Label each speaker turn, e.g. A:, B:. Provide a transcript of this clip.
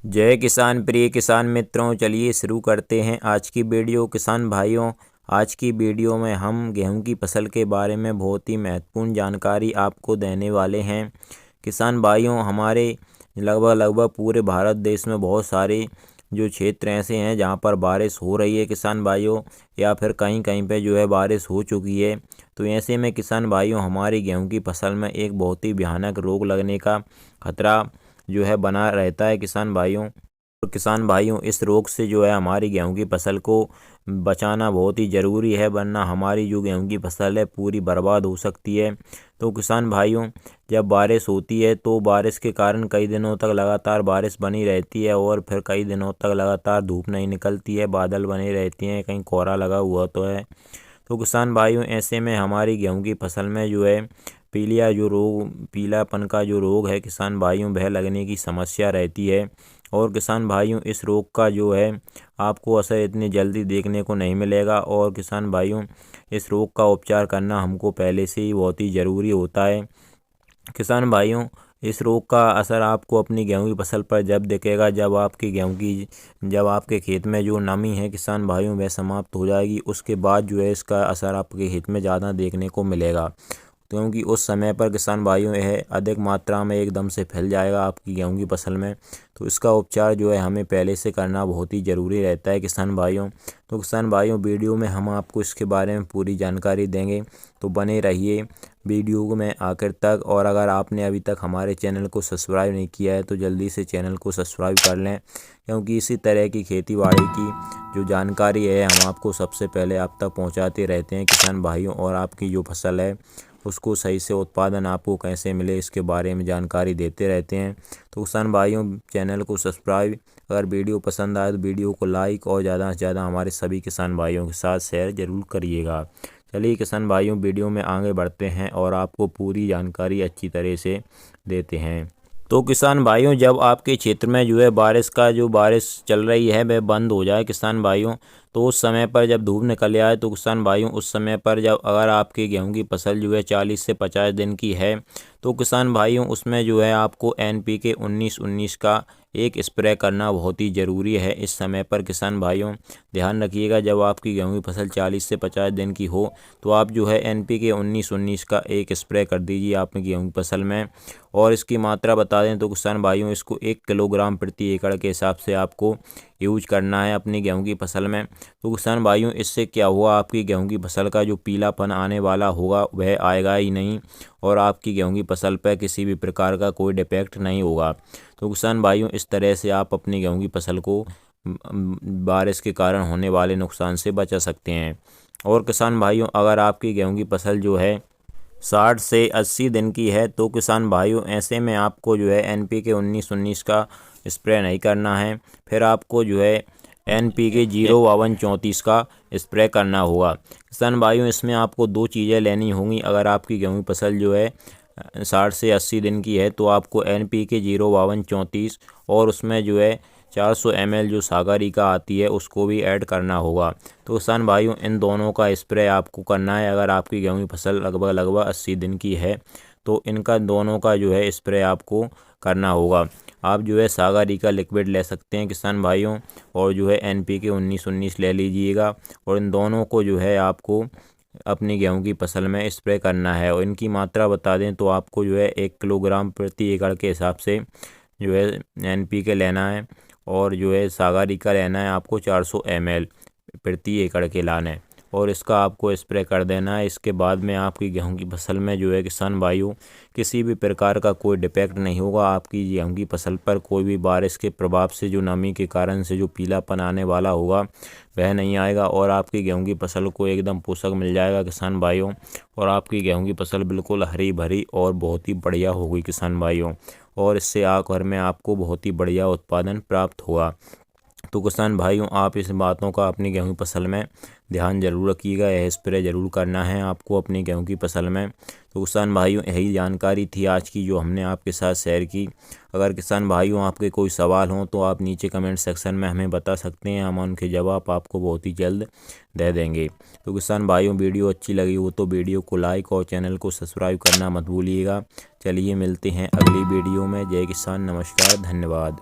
A: जय किसान प्रिय किसान मित्रों, चलिए शुरू करते हैं आज की वीडियो। किसान भाइयों, आज की वीडियो में हम गेहूं की फसल के बारे में बहुत ही महत्वपूर्ण जानकारी आपको देने वाले हैं। किसान भाइयों, हमारे लगभग पूरे भारत देश में बहुत सारे जो क्षेत्र ऐसे हैं जहां पर बारिश हो रही है किसान भाइयों, या फिर कहीं कहीं पे जो है बारिश हो चुकी है। तो ऐसे में किसान भाइयों, हमारी गेहूं की फसल में एक बहुत ही भयानक रोग लगने का खतरा जो है बना रहता है किसान भाइयों। तो किसान भाइयों, इस रोग से जो है हमारी गेहूं की फसल को बचाना बहुत ही ज़रूरी है, वरना हमारी जो गेहूं की फसल है पूरी बर्बाद हो सकती है। तो किसान भाइयों, जब बारिश होती है तो बारिश के कारण कई दिनों तक लगातार बारिश बनी रहती है और फिर कई दिनों तक लगातार धूप नहीं निकलती है, बादल बने रहते हैं, कहीं कोहरा लगा हुआ तो है। तो किसान भाइयों, ऐसे में हमारी गेहूं की फसल में जो है पीलापन का जो रोग है किसान भाइयों, वह लगने की समस्या रहती है। और किसान भाइयों, इस रोग का जो है आपको असर इतनी जल्दी देखने को नहीं मिलेगा, और किसान भाइयों, इस रोग का उपचार करना हमको पहले से ही बहुत ही ज़रूरी होता है। किसान भाइयों, इस रोग का असर आपको अपनी गेहूं की फसल पर जब दिखेगा, जब आपके खेत में जो नमी है किसान भाइयों वह समाप्त हो जाएगी, उसके बाद जो है इसका असर आपके खेत में ज़्यादा देखने को मिलेगा। क्योंकि उस समय पर किसान भाइयों यह अधिक मात्रा में एकदम से फैल जाएगा आपकी गेहूं की फसल में। तो इसका उपचार जो है हमें पहले से करना बहुत ही ज़रूरी रहता है किसान भाइयों। तो किसान भाइयों, वीडियो में हम आपको इसके बारे में पूरी जानकारी देंगे, तो बने रहिए वीडियो में आखिर तक। और अगर आपने अभी तक हमारे चैनल को सब्सक्राइब नहीं किया है तो जल्दी से चैनल को सब्सक्राइब कर लें, क्योंकि इसी तरह की खेती बाड़ी की जो जानकारी है हम आपको सबसे पहले आप तक पहुंचाते रहते हैं किसान भाइयों। और आपकी जो फसल है उसको सही से उत्पादन आपको कैसे मिले इसके बारे में जानकारी देते रहते हैं। तो किसान भाइयों, चैनल को सब्सक्राइब, अगर वीडियो पसंद आए तो वीडियो को लाइक और ज़्यादा से ज़्यादा हमारे सभी किसान भाइयों के साथ शेयर ज़रूर करिएगा। चलिए किसान भाइयों, वीडियो में आगे बढ़ते हैं और आपको पूरी जानकारी अच्छी तरह से देते हैं। तो किसान भाइयों, जब आपके क्षेत्र में जो है बारिश चल रही है वह बंद हो जाए किसान भाइयों, तो उस समय पर जब धूप निकल आए तो किसान भाइयों, उस समय पर जब अगर आपकी गेहूं की फसल जो है 40 से 50 दिन की है, तो किसान भाइयों उसमें जो है आपको NPK 19-19 का एक स्प्रे करना बहुत ही ज़रूरी है। इस समय पर किसान भाइयों ध्यान रखिएगा, जब आपकी गेहूं की फसल 40 से 50 दिन की हो तो आप जो है NPK 19-19 का एक स्प्रे कर दीजिए आपकी गेहूं की फसल में। और इसकी मात्रा बता दें तो किसान भाइयों, इसको 1 किलोग्राम प्रति एकड़ के हिसाब से आपको यूज करना है अपनी गेहूं की फसल में। तो किसान भाइयों, इससे क्या हुआ, आपकी गेहूं की फसल का जो पीलापन आने वाला होगा वह आएगा ही नहीं, और आपकी गेहूं की फसल पर किसी भी प्रकार का कोई डिफेक्ट नहीं होगा। तो किसान भाइयों, इस तरह से आप अपनी गेहूं की फसल को बारिश के कारण होने वाले नुकसान से बचा सकते हैं। और किसान भाइयों, अगर आपकी गेहूं की फसल जो है 60 से 80 दिन की है तो किसान भाइयों ऐसे में आपको जो है NPK 19-19 का स्प्रे नहीं करना है, फिर आपको जो है NPK 052-34 का स्प्रे करना होगा। किसान भाइयों, इसमें आपको 2 चीज़ें लेनी होंगी। अगर आपकी गेहूं की फसल जो है 60 से 80 दिन की है तो आपको NPK 052-34 और उसमें जो है 400 ml जो सागरिका आती है उसको भी ऐड करना होगा। तो किसान भाइयों, इन दोनों का स्प्रे आपको करना है अगर आपकी गेहूं की फसल लगभग 80 दिन की है, तो इनका दोनों का जो है स्प्रे आपको करना होगा। आप जो है सागरिका लिक्विड ले सकते हैं किसान भाइयों, और जो है NPK 19-19 ले लीजिएगा, और इन दोनों को जो है आपको अपनी गेहूं की फसल में स्प्रे करना है। और इनकी मात्रा बता दें तो आपको जो है 1 किलोग्राम प्रति एकड़ के हिसाब से जो है NPK लेना है, और जो है सागरिका लेना है आपको 400 ml प्रति एकड़ के लाने, और इसका आपको स्प्रे कर देना है। इसके बाद में आपकी गेहूं की फसल में जो है किसान भाइयों किसी भी प्रकार का कोई डिफेक्ट नहीं होगा। आपकी गेहूं की फसल पर कोई भी बारिश के प्रभाव से जो नमी के कारण से जो पीलापन आने वाला होगा वह नहीं आएगा, और आपकी गेहूं की फसल को एकदम पोषक मिल जाएगा किसान भाइयों, और आपकी गेहूं की फसल बिल्कुल हरी भरी और बहुत ही बढ़िया होगी किसान भाइयों, और इससे आकर में आपको बहुत ही बढ़िया उत्पादन प्राप्त होगा। तो किसान भाइयों, आप इस बातों का अपनी गेहूं की फसल में ध्यान जरूर रखिएगा, यह स्प्रे जरूर करना है आपको अपनी गेहूं की फसल में। तो किसान भाइयों, यही जानकारी थी आज की जो हमने आपके साथ शेयर की। अगर किसान भाइयों आपके कोई सवाल हों तो आप नीचे कमेंट सेक्शन में हमें बता सकते हैं, हम उनके जवाब आपको बहुत ही जल्द दे देंगे। तो किसान भाइयों, वीडियो अच्छी लगी हो तो वीडियो को लाइक और चैनल को सब्सक्राइब करना मत भूलिएगा। चलिए मिलते हैं अगली वीडियो में। जय किसान, नमस्कार, धन्यवाद।